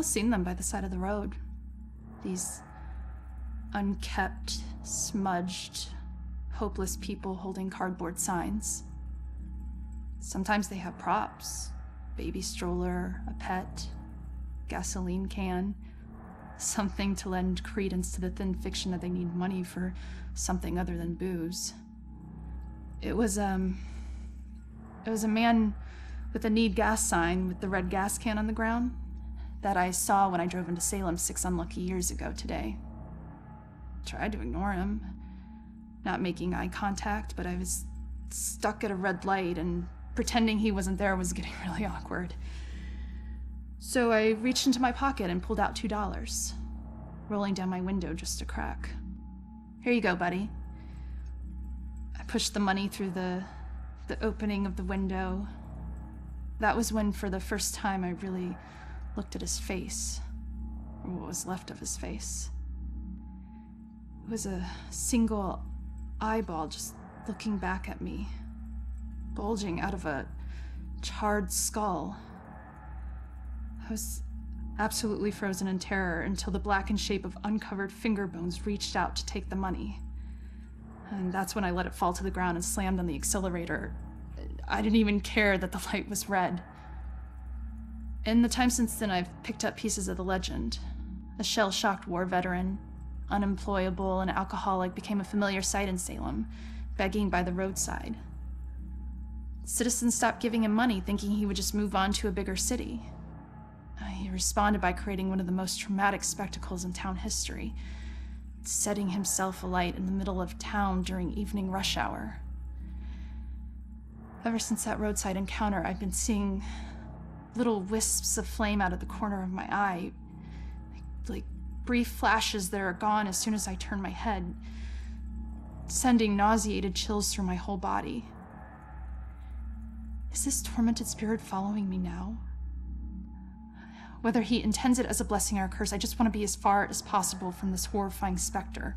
almost seen them by the side of the road. These unkept, smudged, hopeless people holding cardboard signs. Sometimes they have props, baby stroller, a pet, gasoline can, something to lend credence to the thin fiction that they need money for something other than booze. It was a man with a need gas sign with the red gas can on the ground that I saw when I drove into Salem 6 unlucky years ago today. Tried to ignore him, not making eye contact, but I was stuck at a red light and pretending he wasn't there was getting really awkward. So I reached into my pocket and pulled out $2, rolling down my window just a crack. Here you go, buddy. I pushed the money through the opening of the window. That was when, for the first time, I really looked at his face, or what was left of his face. It was a single eyeball just looking back at me, bulging out of a charred skull. I was absolutely frozen in terror until the blackened shape of uncovered finger bones reached out to take the money. And that's when I let it fall to the ground and slammed on the accelerator. I didn't even care that the light was red. In the time since then, I've picked up pieces of the legend. A shell-shocked war veteran, unemployable and alcoholic, became a familiar sight in Salem, begging by the roadside. Citizens stopped giving him money, thinking he would just move on to a bigger city. He responded by creating one of the most traumatic spectacles in town history, setting himself alight in the middle of town during evening rush hour. Ever since that roadside encounter, I've been seeing little wisps of flame out of the corner of my eye, like brief flashes that are gone as soon as I turn my head, sending nauseated chills through my whole body. Is this tormented spirit following me now? Whether he intends it as a blessing or a curse, I just want to be as far as possible from this horrifying specter.